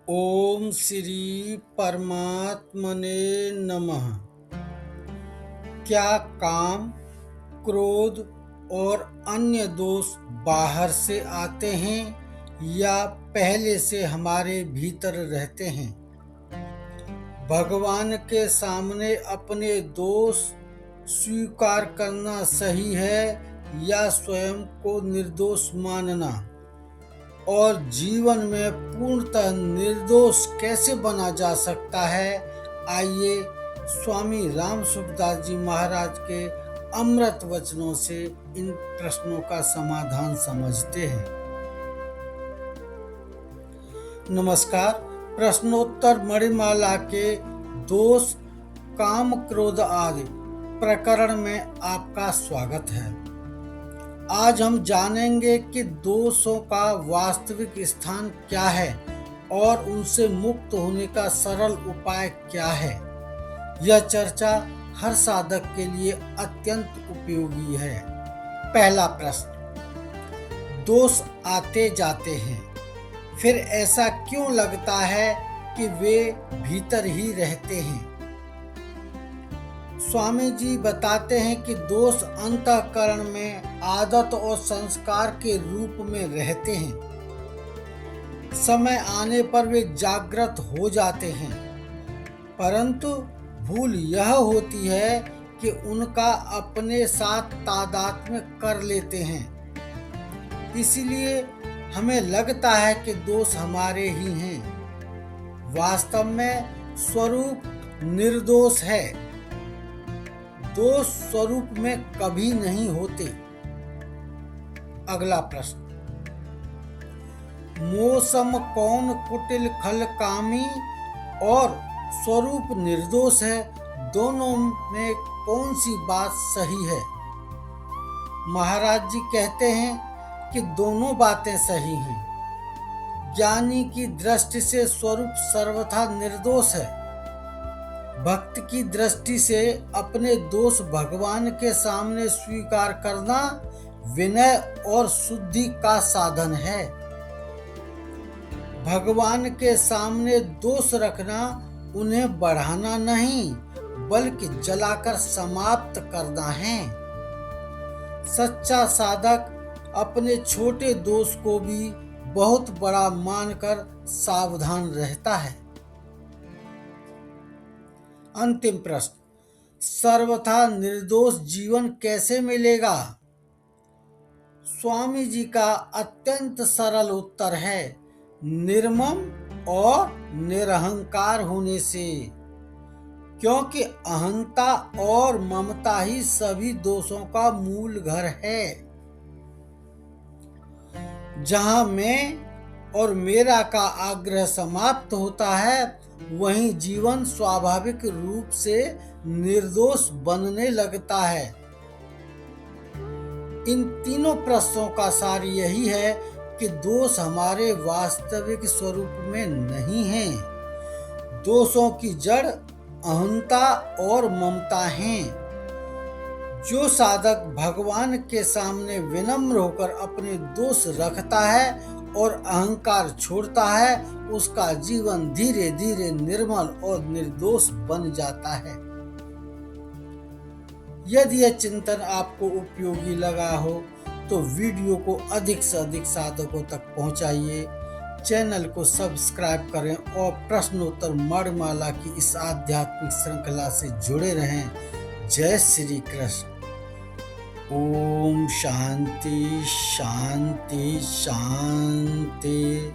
ओम श्री परमात्मने नमः। क्या काम, क्रोध और अन्य दोष बाहर से आते हैं या पहले से हमारे भीतर रहते हैं? भगवान के सामने अपने दोष स्वीकार करना सही है या स्वयं को निर्दोष मानना? और जीवन में पूर्णतः निर्दोष कैसे बना जा सकता है? आइए स्वामी राम सुखदास जी महाराज के अमृत वचनों से इन प्रश्नों का समाधान समझते हैं। नमस्कार। प्रश्नोत्तर मणिमाला के दोष, काम, क्रोध आदि प्रकरण में आपका स्वागत है। आज हम जानेंगे कि दोषों का वास्तविक स्थान क्या है और उनसे मुक्त होने का सरल उपाय क्या है। यह चर्चा हर साधक के लिए अत्यंत उपयोगी है। पहला प्रश्न, दोष आते जाते हैं, फिर ऐसा क्यों लगता है कि वे भीतर ही रहते हैं? स्वामी जी बताते हैं कि दोष अंतःकरण में आदत और संस्कार के रूप में रहते हैं। समय आने पर वे जागृत हो जाते हैं, परंतु भूल यह होती है कि उनका अपने साथ तादात्म्य कर लेते हैं। इसलिए हमें लगता है कि दोष हमारे ही हैं। वास्तव में स्वरूप निर्दोष है। दोष स्वरूप में कभी नहीं होते। अगला प्रश्न, मौसम कौन कुटिल खल कामी और स्वरूप निर्दोष है, दोनों में कौन सी बात सही है? महाराज जी कहते हैं कि दोनों बातें सही हैं। ज्ञानी की दृष्टि से स्वरूप सर्वथा निर्दोष है। भक्त की दृष्टि से अपने दोष भगवान के सामने स्वीकार करना विनय और शुद्धि का साधन है। भगवान के सामने दोष रखना उन्हें बढ़ाना नहीं, बल्कि जलाकर समाप्त करना है। सच्चा साधक अपने छोटे दोष को भी बहुत बड़ा मानकर सावधान रहता है। अंतिम प्रश्न, सर्वथा निर्दोष जीवन कैसे मिलेगा? स्वामी जी का अत्यंत सरल उत्तर है, निर्मम और निरहंकार होने से। क्योंकि अहंता और ममता ही सभी दोषों का मूल घर है। जहां मैं और मेरा का आग्रह समाप्त होता है, वहीं जीवन स्वाभाविक रूप से निर्दोष बनने लगता है। इन तीनों प्रश्नों का सार यही है कि दोष हमारे वास्तविक स्वरूप में नहीं है। दोषों की जड़ अहंता और ममता हैं। जो साधक भगवान के सामने विनम्र होकर अपने दोष रखता है और अहंकार छोड़ता है, उसका जीवन धीरे धीरे निर्मल और निर्दोष बन जाता है। यदि यह चिंतन आपको उपयोगी लगा हो तो वीडियो को अधिक से अधिक साधकों तक पहुंचाइए। चैनल को सब्सक्राइब करें और प्रश्नोत्तर मणिमाला की इस आध्यात्मिक श्रृंखला से जुड़े रहें। जय श्री कृष्ण। ओम शांति शांति शांति।